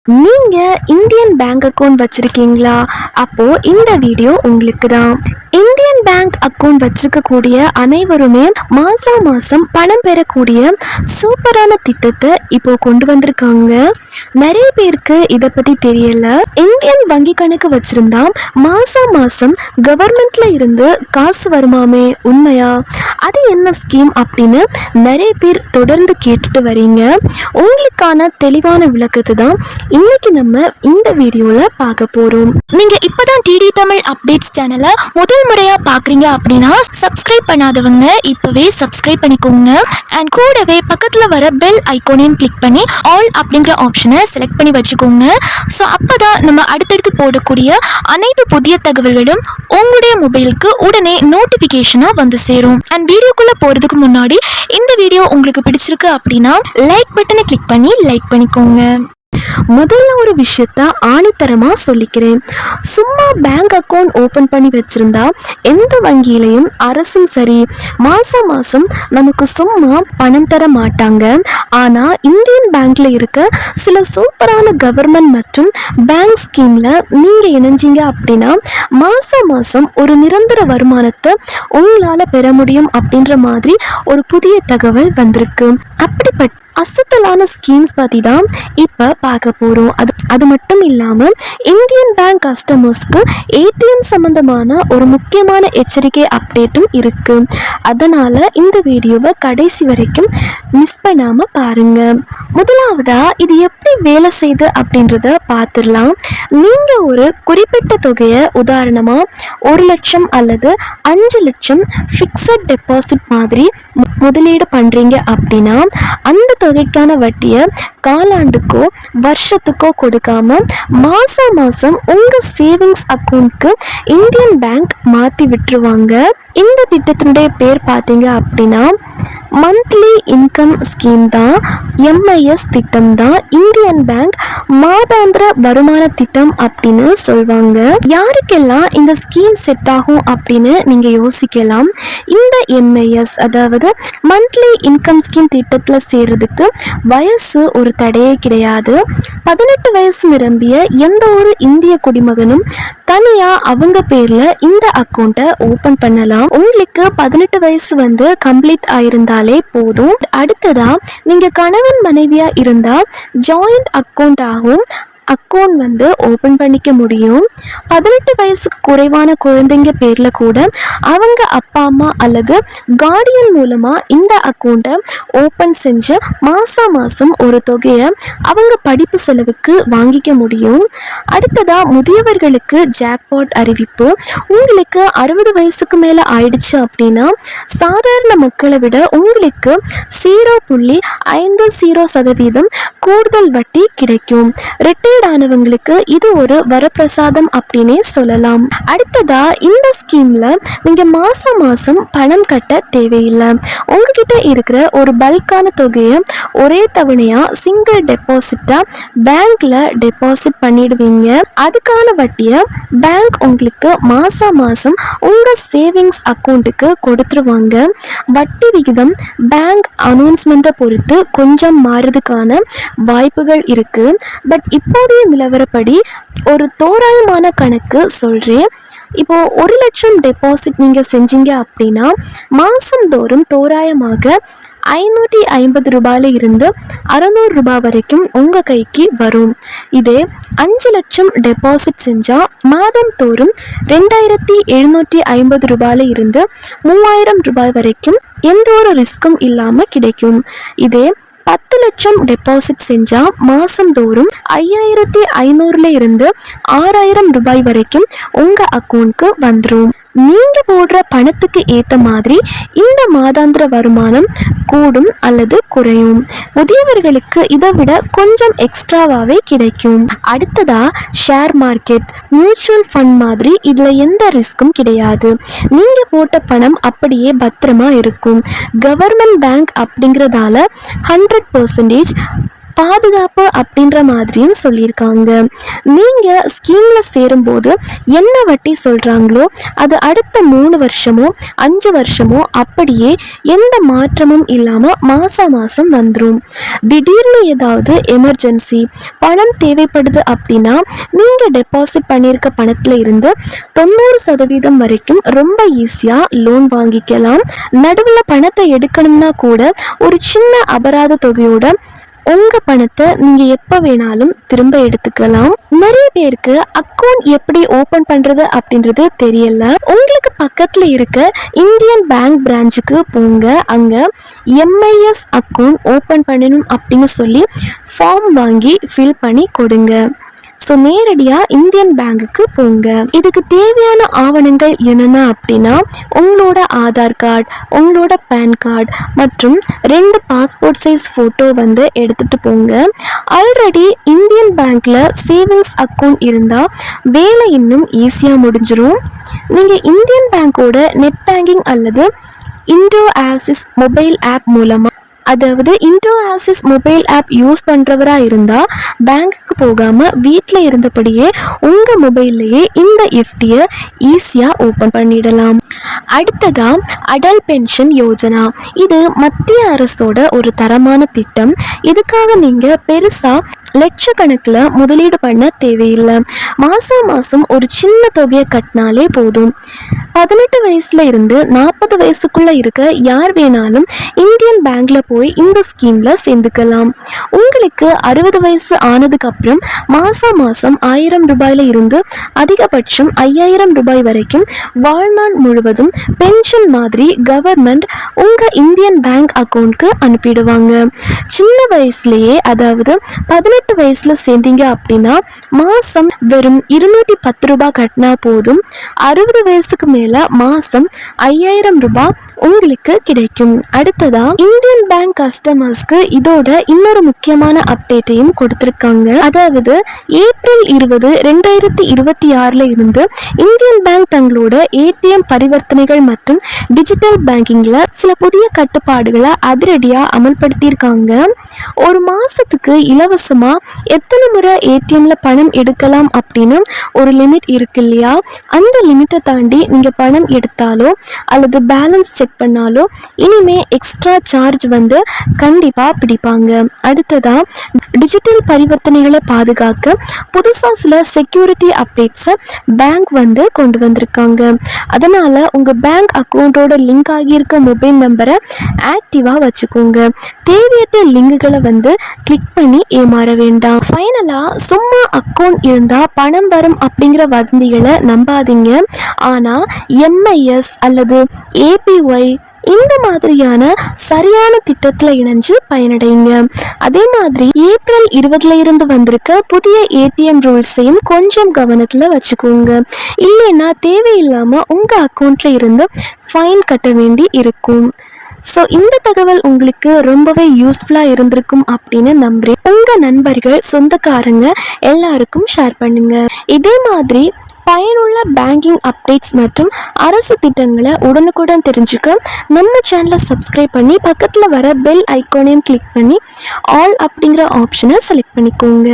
நீங்க Indian bank account வச்சிருக்கீங்களா? அப்போ இந்த வீடியோ உங்களுக்கு தான். இந்தியன் பேங்க் அக்கவுண்ட் வச்சிருக்கக்கூடிய அனைவருமே மாசம் மாசம் பணம் பெறக்கூடிய சூப்பரான திட்டத்தை இப்போ கொண்டு வந்திருக்காங்க. நிறைய பேருக்கு இதை பத்தி தெரியல. இந்தியன் வங்கி கணக்கு வச்சிருந்தா மாசம் மாசம் கவர்மெண்ட்ல இருந்து காசு வருமாமே, உண்மையா? அது என்ன ஸ்கீம் அப்படின்னு நிறைய பேர் தொடர்ந்து கேட்டுட்டு வரீங்க. உங்களுக்கான தெளிவான விளக்கத்தை தான் இன்னைக்கு நம்ம இந்த வீடியோல பார்க்க போறோம். நீங்க இப்பதான் டிடி தமிழ் அப்டேட்ஸ் சேனலை முதல் முறையா பாக்குறீங்க அப்படின்னா சப்ஸ்கிரைப் பண்ணாதவங்க இப்பவே சப்ஸ்கிரைப் பண்ணிக்கோங்க. அண்ட் கூடவே பக்கத்துல வர பெல் ஐகானையும் கிளிக் பண்ணி ஆல் அப்படிங்கிற ஆப்ஷனை செலக்ட் பண்ணி வச்சுக்கோங்க. ஸோ அப்பதான் நம்ம அடுத்தடுத்து போடக்கூடிய அனைத்து புதிய தகவல்களும் உங்களுடைய மொபைலுக்கு உடனே நோட்டிபிகேஷனா வந்து சேரும். அண்ட் வீடியோக்குள்ள போறதுக்கு முன்னாடி இந்த வீடியோ உங்களுக்கு பிடிச்சிருக்கு அப்படின்னா லைக் பட்டனை கிளிக் பண்ணி லைக் பண்ணிக்கோங்க. முதல்ல ஒரு விஷயத்த ஆணித்தரமா சொல்லிக்கிறேன். சும்மா பேங்க் அக்கவுண்ட் ஓபன் பண்ணி வச்சிருந்தா எந்த வங்கியிலையும் அரசும் சரி மாசம் மாசம் நமக்கு சும்மா பணம் தர மாட்டாங்க. ஆனா இந்தியன் பேங்க்ல இருக்க சில சூப்பரான கவர்மெண்ட் மற்றும் பேங்க் ஸ்கீம்ல நீங்க இணைஞ்சீங்க அப்படின்னா மாசம் மாசம் ஒரு நிரந்தர வருமானத்தை உங்களால பெற முடியும் அப்படின்ற மாதிரி ஒரு புதிய தகவல் வந்திருக்கு. அப்படிப்பட்ட அசத்தலான ஸ்கீம்ஸ் பற்றி தான் இப்போ பார்க்க போகிறோம். அது மட்டும் இல்லாமல் இந்தியன் பேங்க் கஸ்டமர்ஸ்க்கு ஏடிஎம் சம்மந்தமான ஒரு முக்கியமான எச்சரிக்கை அப்டேட்டும் இருக்குது. அதனால் இந்த வீடியோவை கடைசி வரைக்கும் மிஸ் பண்ணாமல் பாருங்கள். முதலாவதாக இது எப்படி வேலை செய்யுது அப்படின்றத பார்த்துடலாம். நீங்கள் ஒரு குறிப்பிட்ட தொகையை உதாரணமாக 1 லட்சம் அல்லது 5 லட்சம் ஃபிக்ஸட் டெபாசிட் மாதிரி முதலீடு பண்ணுறீங்க அப்படின்னா அந்த தொகைக்கான வட்டியை காலாண்டுக்கோ வருஷத்துக்கோ கொடுக்காம மாசம் மாசம் உங்க சேவிங்ஸ் அக்கௌண்ட்க்கு இந்தியன் பேங்க் மாற்றி விட்டுருவாங்க. இந்த திட்டத்தினுடைய பேர் பார்த்தீங்க அப்படின்னா மந்த்லி இன்கம் ஸ்கீம் தான். எம்ஐஎஸ் திட்டம் தான் இந்தியன் பேங்க் மாதாந்திர வருமான திட்டம் அப்படின்னு சொல்வாங்க. யாருக்கெல்லாம் இந்த ஸ்கீம் செட் ஆகும் அப்படின்னு நீங்க யோசிக்கலாம். இந்த எம்ஐஎஸ் அதாவது மந்த்லி இன்கம் ஸ்கீம் திட்டத்தில் சேர்றதுக்கு வயசு ஒரு தடையே கிடையாது. 18 வயசு நிரம்பிய எந்த ஒரு இந்திய குடிமகனும் தனியா அவங்க பேர்ல இந்த அக்கௌண்ட்டை ஓபன் பண்ணலாம். உங்களுக்கு 18 வயசு கம்ப்ளீட் ஆயிருந்தாலே போதும். அடுத்ததா நீங்க கணவன் மனைவியா இருந்தா ஜாயிண்ட் அக்கௌண்ட் ஆகும் அக்கௌண்ட் ஓபன் பண்ணிக்க முடியும். 18 வயசுக்கு குறைவான குழந்தைங்க பேர்ல கூட அவங்க அப்பா அம்மா அல்லது கார்டியன் மூலமா இந்த அக்கௌண்ட்டை ஓபன் செஞ்சு மாசம் மாசம் ஒரு தொகையை அவங்க படிப்பு செலவுக்கு வாங்கிக்க முடியும். அடுத்ததா முதியவர்களுக்கு ஜாக்பாட் அறிவிப்பு. உங்களுக்கு 60 வயசுக்கு மேல ஆயிடுச்சு அப்படின்னா சாதாரண மக்களை விட உங்களுக்கு 0.50% கூடுதல் வட்டி கிடைக்கும். ஆனவங்களுக்கு இது ஒரு வரப்பிரசாதம் அப்படின்னே சொல்லலாம். அடுத்ததா இந்த ஸ்கீம்ல நீங்க மாசம் மாசம் பணம் கட்ட தேவையில்லை. உங்ககிட்ட இருக்கிற ஒரு பல்கான தொகையை ஒரே தவணையா சிங்கிள் டெபாசிட்டா பேங்க்ல டெபாசிட் பண்ணிடுவீங்க. அதுக்கான வட்டியை பேங்க் உங்களுக்கு மாசம் மாசம் உங்க சேவிங்ஸ் அக்கௌண்ட்டுக்கு கொடுத்துருவாங்க. வட்டி விகிதம் பேங்க் அனௌன்ஸ்மெண்ட்டை பொறுத்து கொஞ்சம் மாறுறதுக்கான வாய்ப்புகள் இருக்கு. பட் இப்போதைய நிலவரப்படி ஒரு தோராயமான கணக்கு சொல்றேன். இப்போ 1 லட்சம் டெபாசிட் நீங்க செஞ்சீங்க அப்படின்னா மாசந்தோறும் தோராயமாக 550 ரூபாயில இருந்து 600 ரூபாய் வரைக்கும் உங்க கைக்கு வரும். இதே 5 லட்சம் டெபாசிட் செஞ்சா மாதம் தோறும் 2750 ரூபாயில இருந்து 3000 ரூபாய் வரைக்கும் எந்த ஒரு ரிஸ்க்கும் இல்லாம கிடைக்கும். இதே 10 லட்சம் டெபாசிட் செஞ்சா மாசந்தோறும் 5500 இருந்து 6000 ரூபாய் வரைக்கும் உங்க அக்கௌண்ட்க்கு வந்துடும். நீங்க போடுற பணத்துக்கு ஏத்த மாதிரி இந்த மாதாந்திர வருமானம் கூடும் அல்லது குறையும். முதியவர்களுக்கு இதை விட கொஞ்சம் எக்ஸ்ட்ராவாவே கிடைக்கும். அடுத்ததா ஷேர் மார்க்கெட், மியூச்சுவல் ஃபண்ட் மாதிரி இதுல எந்த ரிஸ்க்கும் கிடையாது. நீங்க போட்ட பணம் அப்படியே பத்திரமா இருக்கும். கவர்மெண்ட் பேங்க் அப்படிங்கிறதால 100% பாதுகாப்பு அப்படின்ற மாதிரியும் சொல்லியிருக்காங்க. நீங்கள் ஸ்கீமில் சேரும்போது என்ன வட்டி சொல்கிறாங்களோ அது அடுத்த 3 வருஷமோ 5 வருஷமோ அப்படியே எந்த மாற்றமும் இல்லாமல் மாதம் வந்துடும். திடீர்னு ஏதாவது எமர்ஜென்சி பணம் தேவைப்படுது அப்படின்னா நீங்கள் டெபாசிட் பண்ணியிருக்க பணத்தில் இருந்து 90% வரைக்கும் ரொம்ப ஈஸியாக லோன் வாங்கிக்கலாம். நடுவில் பணத்தை எடுக்கணும்னா கூட ஒரு சின்ன அபராத தொகையோட உங்க பணத்தை நீங்க எப்ப வேணாலும் திரும்ப எடுத்துக்கலாம். நிறைய பேருக்கு அக்கௌண்ட் எப்படி ஓபன் பண்றது அப்படின்றது தெரியல. உங்களுக்கு பக்கத்துல இருக்க இந்தியன் பேங்க் பிரான்ச்சுக்கு போங்க. அங்க MIS அக்கௌண்ட் ஓபன் பண்ணணும் அப்படின்னு சொல்லி ஃபார்ம் வாங்கி ஃபில் பண்ணி கொடுங்க. ஸோ நேரடியாக இந்தியன் பேங்குக்கு போங்க. இதுக்கு தேவையான ஆவணங்கள் என்னென்ன அப்படின்னா உங்களோட ஆதார் கார்டு, உங்களோட பேன் கார்டு மற்றும் 2 பாஸ்போர்ட் சைஸ் ஃபோட்டோ எடுத்துகிட்டு போங்க. ஆல்ரெடி இந்தியன் பேங்க்கில் சேவிங்ஸ் அக்கௌண்ட் இருந்தால் வேலை இன்னும் ஈஸியாக முடிஞ்சிடும். நீங்கள் இந்தியன் பேங்கோட நெட் பேங்கிங் அல்லது இண்டோ ஆக்சிஸ் மொபைல் ஆப் மூலமாக, அதாவது IndOASIS mobile app use பண்ணுறவராக இருந்தால் பேங்க்குக்கு போகாமல் வீட்டில் இருந்தபடியே உங்கள் மொபைல்லையே இந்த எஃப்டியை ஈஸியாக ஓப்பன் பண்ணிடலாம். அடுத்ததாக அடல் பென்ஷன் யோஜனா. இது மத்திய அரசோட ஒரு தரமான திட்டம். இதுக்காக நீங்கள் பெருசாக லட்சக்கணக்கில் முதலீடு பண்ண தேவையில்லை. மாதம் ஒரு சின்ன தொகையை கட்டினாலே போதும். 18 வயசுல இருந்து 40 வயசுக்குள்ள இருக்க யார் வேணாலும் இந்தியன் பேங்க்ல போய் இந்த ஸ்கீம்ல சேர்ந்துக்கலாம். உங்களுக்கு 60 வயசு ஆனதுக்கு அப்புறம் மாசம் 1000 ரூபாயில இருந்து அதிகபட்சம் 5000 ரூபாய் வரைக்கும் வாழ்நாள் முழுவதும் பென்ஷன் மாதிரி கவர்மெண்ட் உங்க இந்தியன் பேங்க் அக்கௌண்ட்க்கு அனுப்பிடுவாங்க. சின்ன வயசுலயே, அதாவது 18 வயசுல சேர்ந்தீங்க அப்படின்னா மாசம் வெறும் 210 ரூபாய் கட்டினா போதும். 60 வயசுக்கு மேல மாசம் 5000 ரூபாய் உங்களுக்கு கிடைக்கும். அடுத்ததா இந்தியன் பேங்க் கஸ்டமர்ஸ்க்கு இதோட இன்னொரு முக்கியமான அப்டேட்டையும் கொடுத்திருக்காங்க. அதாவது ஏப்ரல் 20, 2026 இருந்து இந்தியன் பேங்க் தங்களோட ATM பரிவர்த்தனைகள் மற்றும் டிஜிட்டல் பேங்கிங்ல சில புதிய கட்டுப்பாடுகளை அதிரடியா அமல்படுத்தியிருக்காங்க. ஒரு மாசத்துக்கு இலவசமா எத்தனை முறை ATMல பணம் எடுக்கலாம் அப்படின்னு ஒரு லிமிட் இருக்கு இல்லையா? அந்த லிமிட்டை தாண்டி நீங்க பணம் எடுத்தாலோ அல்லது பேலன்ஸ் செக் பண்ணாலோ இனிமே எக்ஸ்ட்ரா சார்ஜ் கண்டிப்பா பிடிப்பாங்க. அடுத்ததா டிஜிட்டல் பரிவர்த்தனைகளை பாதுகாக்க புதுசா சில செக்யூரிட்டி அப்டேட்ஸை பேங்க் கொண்டு வந்திருக்காங்க. அதனால உங்க பேங்க் அக்கௌண்டோட லிங்க் ஆகியிருக்க மொபைல் நம்பரை ஆக்டிவா வச்சுக்கோங்க. தேவையற்ற லிங்குகளை கிளிக் பண்ணி ஏமாற வேண்டாம். ஃபைனலா சும்மா அக்கௌண்ட் இருந்தா பணம் வரும் அப்படிங்கிற வதந்திகளை நம்பாதீங்க. ஆனா MIS அல்லது APY இந்த மாதிரியான சரியான திட்டத்தில் இணைஞ்சு பயனடைங்க. அதே மாதிரி ஏப்ரல் 20 இருந்து வந்திருக்க புதிய ATM ரூல்ஸையும் கொஞ்சம் கவனத்தில் வச்சுக்கோங்க. இல்லைன்னா தேவையில்லாமல் உங்கள் அக்கௌண்ட்ல இருந்து ஃபைன் கட்ட வேண்டி இருக்கும். ஸோ இந்த தகவல் உங்களுக்கு ரொம்பவே யூஸ்ஃபுல்லாக இருந்திருக்கும் அப்படின்னு நம்புறேன். உங்கள் நண்பர்கள், சொந்தக்காரங்க எல்லாருக்கும் ஷேர் பண்ணுங்க. இதே மாதிரி பயனுள்ள பேங்கிங் அப்டேட்ஸ் மற்றும் அரசு திட்டங்களை உடனுக்குடன் தெரிஞ்சுக்க நம்ம சேனலை சப்ஸ்கிரைப் பண்ணி பக்கத்தில் வர பெல் ஐக்கானையும் கிளிக் பண்ணி ஆல் அப்படிங்கிற ஆப்ஷனை செலக்ட் பண்ணிக்கோங்க.